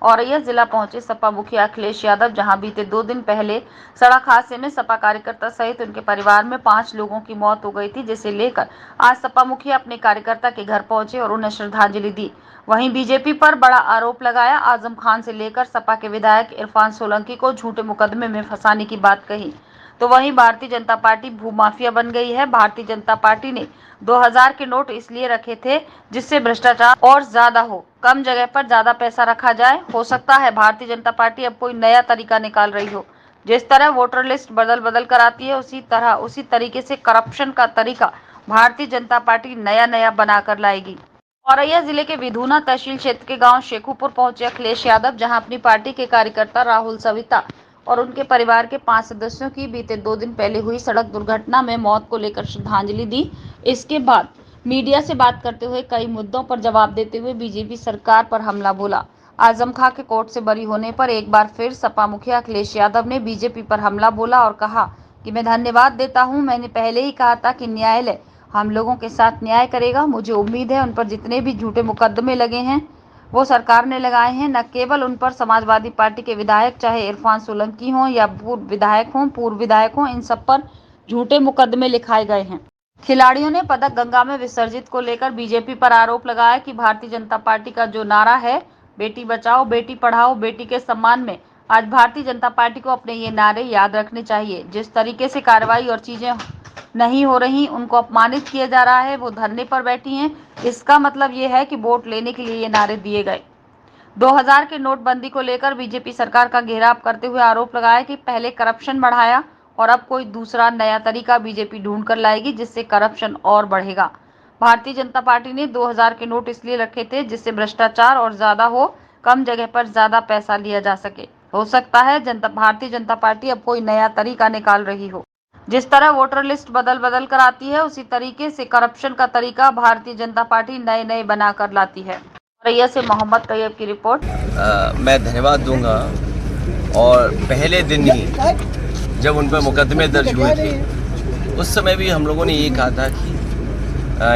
औरैया जिला पहुंचे सपा मुखिया अखिलेश यादव, जहां बीते 2 दिन पहले सड़क हादसे में सपा कार्यकर्ता सहित उनके परिवार में 5 लोगों की मौत हो गई थी, जिसे लेकर आज सपा मुखिया अपने कार्यकर्ता के घर पहुंचे और उन्हें श्रद्धांजलि दी। वहीं बीजेपी पर बड़ा आरोप लगाया। आजम खान से लेकर सपा के विधायक इरफान सोलंकी को झूठे मुकदमे में फंसाने की बात कही। तो वहीं भारतीय जनता पार्टी भूमाफिया बन गई है। भारतीय जनता पार्टी ने 2000 के नोट इसलिए रखे थे जिससे भ्रष्टाचार और ज्यादा हो, कम जगह पर ज्यादा पैसा रखा जाए। हो सकता है भारतीय जनता पार्टी अब कोई नया तरीका निकाल रही हो। जिस तरह वोटर लिस्ट बदल बदल कर आती है, उसी तरीके से करप्शन का तरीका भारतीय जनता पार्टी नया बनाकर लाएगी। औरैया जिले के विधुना तहसील क्षेत्र के गांव शेखुपुर पहुंचे अखिलेश यादव, जहां अपनी पार्टी के कार्यकर्ता राहुल सविता और उनके परिवार के 5 सदस्यों की बीते 2 दिन पहले हुई सड़क दुर्घटना में मौत को लेकर श्रद्धांजलि दी। इसके बाद मीडिया से बात करते हुए कई मुद्दों पर जवाब देते हुए बीजेपी सरकार पर हमला बोला। आजम खां के कोर्ट से बरी होने पर एक बार फिर सपा मुखिया अखिलेश यादव ने बीजेपी पर हमला बोला और कहा कि मैं धन्यवाद देता हूं। मैंने पहले ही कहा था कि न्यायालय हम लोगों के साथ न्याय करेगा। मुझे उम्मीद है उन पर जितने भी झूठे मुकदमे लगे हैं वो सरकार ने लगाए हैं। न केवल उन पर समाजवादी पार्टी के विधायक, चाहे इरफान सोलंकी हों या पूर्व विधायक हों, इन सब पर झूठे मुकदमे लिखाए गए हैं। खिलाड़ियों ने पदक गंगा में विसर्जित को लेकर बीजेपी पर आरोप लगाया कि भारतीय जनता पार्टी का जो नारा है बेटी बचाओ बेटी पढ़ाओ बेटी के सम्मान में, आज भारतीय जनता पार्टी को अपने ये नारे याद रखने चाहिए। जिस तरीके से कार्रवाई और चीजें नहीं हो रही, उनको अपमानित किया जा रहा है, वो धरने पर बैठी हैं, इसका मतलब ये है कि वोट लेने के लिए ये नारे दिए गए। 2000 के नोटबंदी को लेकर बीजेपी सरकार का घेराव करते हुए आरोप लगाया कि पहले करप्शन बढ़ाया और अब कोई दूसरा नया तरीका बीजेपी ढूंढ कर लाएगी जिससे करप्शन और बढ़ेगा। भारतीय जनता पार्टी ने 2000 के नोट इसलिए रखे थे जिससे भ्रष्टाचार और ज्यादा हो, कम जगह पर ज्यादा पैसा लिया जा सके। हो सकता है भारतीय जनता पार्टी अब कोई नया तरीका निकाल रही हो। जिस तरह वोटर लिस्ट बदल बदल कर आती है, उसी तरीके से करप्शन का तरीका भारतीय जनता पार्टी नए बनाकर लाती है। औरैया से मोहम्मद तैयब की रिपोर्ट। मैं धन्यवाद दूंगा। और पहले दिन ही जब उन पर मुकदमे दर्ज हुए थे, उस समय भी हम लोगों ने ये कहा था कि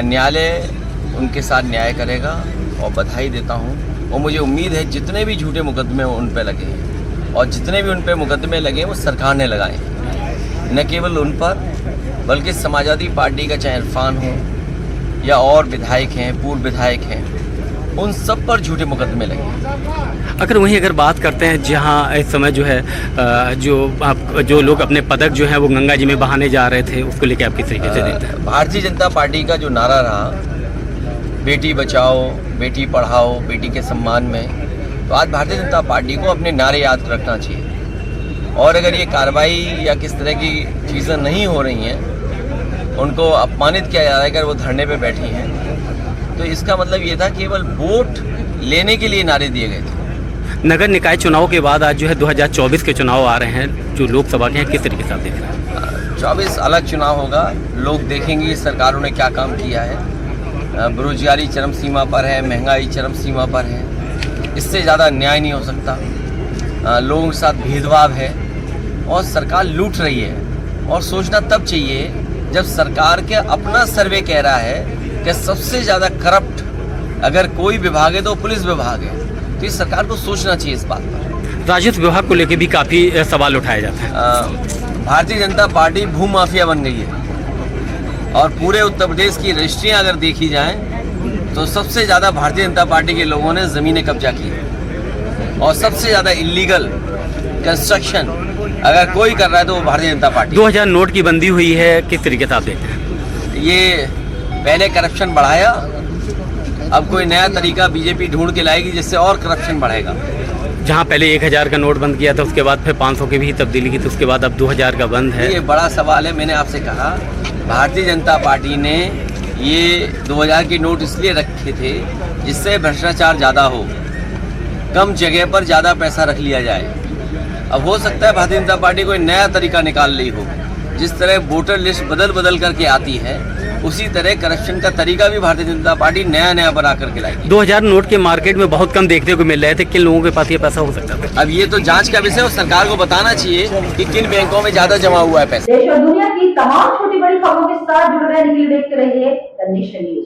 न्यायालय उनके साथ न्याय करेगा, और बधाई देता हूँ। और मुझे उम्मीद है जितने भी झूठे मुकदमे उन पर लगे हैं और जितने भी उन पर मुकदमे लगे हैं वो सरकार ने लगाए हैं। न केवल उन पर बल्कि समाजवादी पार्टी का चाहे इरफान हो या और विधायक हैं, पूर्व विधायक हैं, उन सब पर झूठे मुकदमे लगे। अगर बात करते हैं जहां इस समय जो है जो लोग अपने पदक जो है वो गंगा जी में बहाने जा रहे थे, उसको लेकर आप किस तरीके से देखते हैं? भारतीय जनता पार्टी का जो नारा रहा बेटी बचाओ बेटी पढ़ाओ बेटी के सम्मान में, तो आज भारतीय जनता पार्टी को अपने नारे याद रखना चाहिए। और अगर ये कार्रवाई या किस तरह की चीज़ें नहीं हो रही हैं, उनको अपमानित किया जा रहा है अगर वो धरने पे बैठी हैं, तो इसका मतलब ये था केवल वोट लेने के लिए नारे दिए गए थे। नगर निकाय चुनाव के बाद आज जो है 2024 के चुनाव आ रहे हैं जो लोकसभा के हैं, किस तरीके से आप देख रहे हैं? 24 अलग चुनाव होगा। लोग देखेंगे सरकारों ने क्या काम किया है। बेरोजगारी चरम सीमा पर है, महंगाई चरम सीमा पर है, इससे ज़्यादा न्याय नहीं हो सकता। लोगों के साथ भेदभाव है और सरकार लूट रही है। और सोचना तब चाहिए जब सरकार के अपना सर्वे कह रहा है कि सबसे ज़्यादा करप्ट अगर कोई विभाग है तो पुलिस विभाग है। तो इस सरकार को सोचना चाहिए इस बात पर। राजस्व विभाग को लेकर भी काफ़ी सवाल उठाए जाते हैं। भारतीय जनता पार्टी भूमाफिया बन गई है और पूरे उत्तर प्रदेश की रजिस्ट्रियाँ अगर देखी जाएँ तो सबसे ज़्यादा भारतीय जनता पार्टी के लोगों ने ज़मीनें कब्जा की है और सबसे ज़्यादा इलीगल कंस्ट्रक्शन अगर कोई कर रहा है तो वो भारतीय जनता पार्टी। 2000 नोट की बंदी हुई है, किस तरीके से आप देखते हैं? ये पहले करप्शन बढ़ाया, अब कोई नया तरीका बीजेपी ढूंढ के लाएगी जिससे और करप्शन बढ़ेगा। जहां पहले 1000 का नोट बंद किया था, उसके बाद फिर 500 की भी तब्दीली की, तो उसके बाद अब 2000 का बंद है। ये बड़ा सवाल है। मैंने आपसे कहा भारतीय जनता पार्टी ने ये 2000 के नोट इसलिए रखे थे जिससे भ्रष्टाचार ज़्यादा हो, कम जगह पर ज़्यादा पैसा रख लिया जाए। अब हो सकता है भारतीय जनता पार्टी कोई नया तरीका निकाल ली हो। जिस तरह वोटर लिस्ट बदल बदल करके आती है, उसी तरह करप्शन का तरीका भी भारतीय जनता पार्टी नया बना करके लाएगी। 2000 नोट के मार्केट में बहुत कम देखने को मिल रहे थे, किन लोगों के पास ये पैसा हो सकता था? अब ये तो जांच का विषय है और सरकार को बताना चाहिए कि किन बैंकों में ज्यादा जमा हुआ है पैसा। देश और दुनिया की तमाम छोटी बड़ी खबरों के साथ जुड़े रहने के लिए देखते रहिए द नेशन न्यूज।